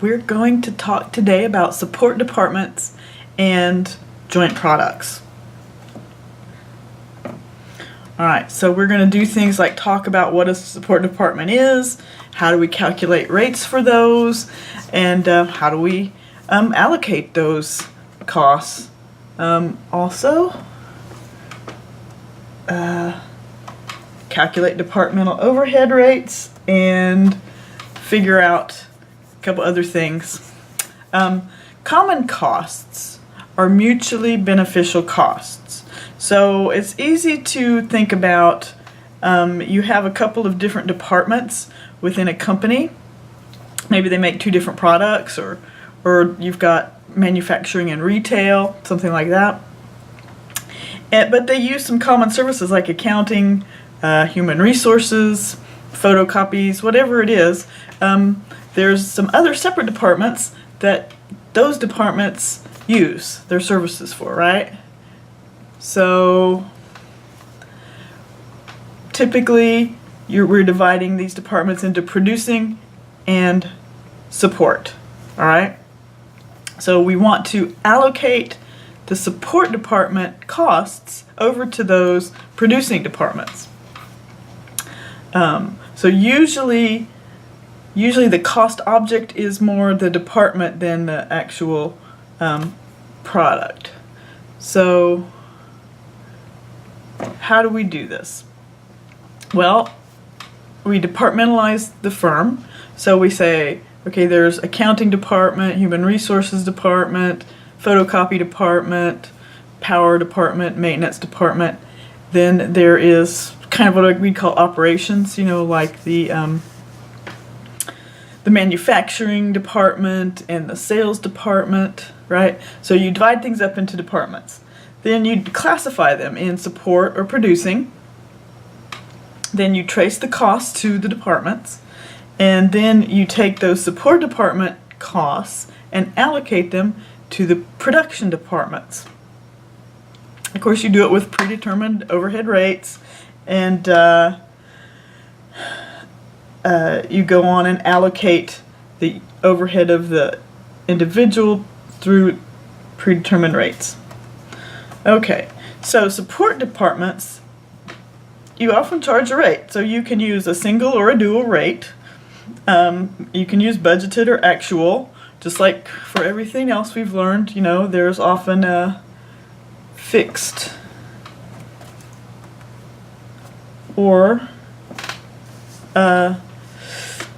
we're going to talk today about support departments and joint products. Alright, so we're going to do things like talk about what a support department is, how do we calculate rates for those, and how do we allocate those costs. Also, calculate departmental overhead rates and figure out a couple other things. Common costs are mutually beneficial costs. So it's easy to think about, you have a couple of different departments within a company. Maybe they make two different products, or you've got manufacturing and retail, something like that. But they use some common services like accounting, human resources, photocopies, whatever it is. There's some other separate departments that those departments use their services for, right? So typically we're dividing these departments into producing and support, all right? So we want to allocate the support department costs over to those producing departments. So usually the cost object is more the department than the actual product. So how do we do this? Well, we departmentalize the firm. So we say, okay, there's accounting department, human resources department, photocopy department, power department, maintenance department. Then there is kind of what we call operations, like the manufacturing department and the sales department, right? So you divide things up into departments. Then you classify them in support or producing. Then you trace the costs to the departments. And then you take those support department costs and allocate them to the production departments. Of course, you do it with predetermined overhead rates, and you go on and allocate the overhead of the individual through predetermined rates. Okay, so support departments, you often charge a rate. So you can use a single or a dual rate. You can use budgeted or actual. Just like for everything else we've learned, there's often a fixed or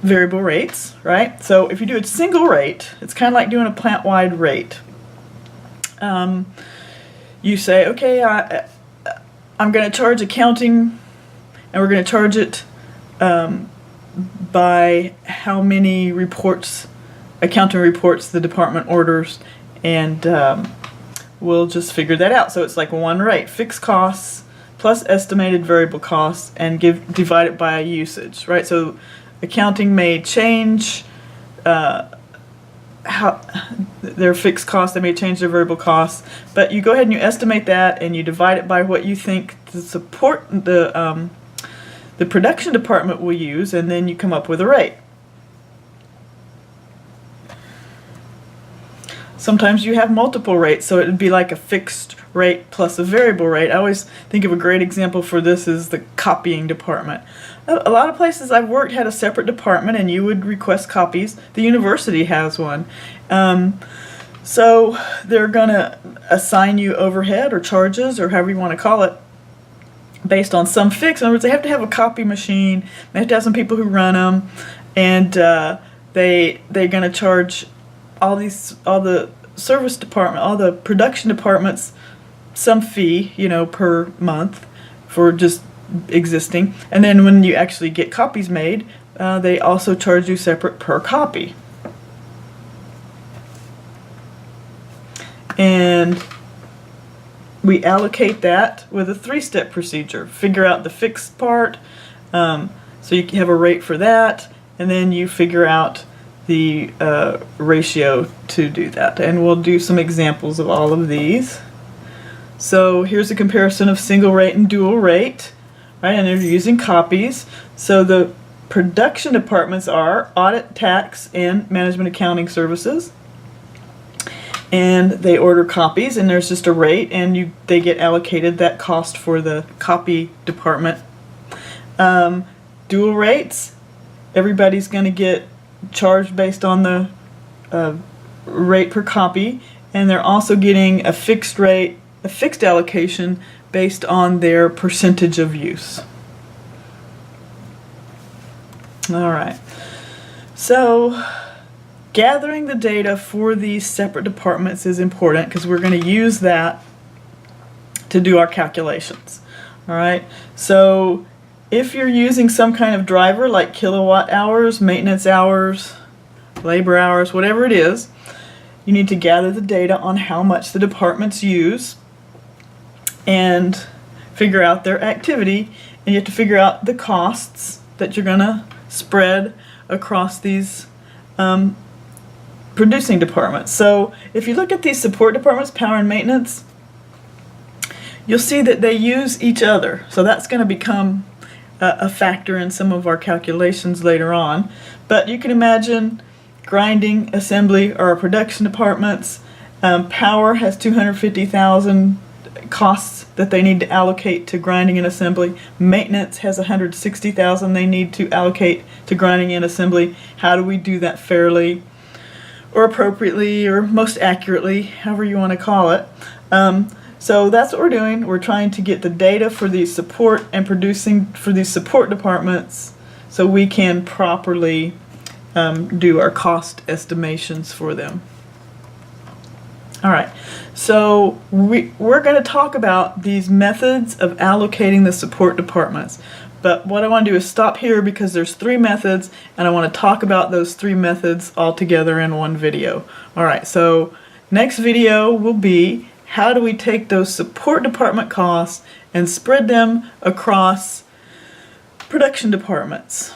variable rates, right? So if you do a single rate, it's kind of like doing a plant-wide rate. You say, okay, I'm going to charge accounting, and we're going to charge it by how many accounting reports the department orders, and we'll just figure that out. So it's like one rate, fixed costs plus estimated variable costs, and divide it by usage, right? So accounting may change how their fixed costs, they may change their variable costs, but you go ahead and you estimate that, and you divide it by what you think to support the production department will use, and then you come up with a rate. Sometimes you have multiple rates, so it would be like a fixed rate plus a variable rate. I always think of a great example for this is the copying department. A lot of places I've worked had a separate department, and you would request copies. The university has one. So they're going to assign you overhead or charges, or however you want to call it, based on some fix. In other words, they have to have a copy machine, they have to have some people who run them, and they're going to charge all the service department, all the production departments, some fee, per month for just existing. And then when you actually get copies made, they also charge you separate per copy. And we allocate that with a three-step procedure. Figure out the fixed part, so you have a rate for that, and then you figure out the ratio to do that. And we'll do some examples of all of these. So here's a comparison of single rate and dual rate, right? And they're using copies. So the Production departments are audit, tax, and management accounting services. And they order copies, and there's just a rate, and they get allocated that cost for the copy department. Dual rates, everybody's going to get charged based on the rate per copy, and they're also getting a fixed rate, a fixed allocation based on their percentage of use. All right, so gathering the data for these separate departments is important because we're going to use that to do our calculations. All right, so if you're using some kind of driver like kilowatt hours, maintenance hours, labor hours, whatever it is, you need to gather the data on how much the departments use and figure out their activity, and you have to figure out the costs that you're going to spread across these producing departments. So if you look at these support departments, power and maintenance, you'll see that they use each other. So that's going to become a factor in some of our calculations later on. But you can imagine grinding, assembly are our production departments. Power has 250,000 costs that they need to allocate to grinding and assembly. Maintenance has 160,000 they need to allocate to grinding and assembly. How do we do that fairly or appropriately or most accurately, however you want to call it? So that's what we're doing. We're trying to get the data for these support and producing for these support departments so we can properly do our cost estimations for them. All right, so we're going to talk about these methods of allocating the support departments. But what I want to do is stop here because there's 3 methods, and I want to talk about those 3 methods all together in one video. All right, so next video will be how do we take those support department costs and spread them across production departments.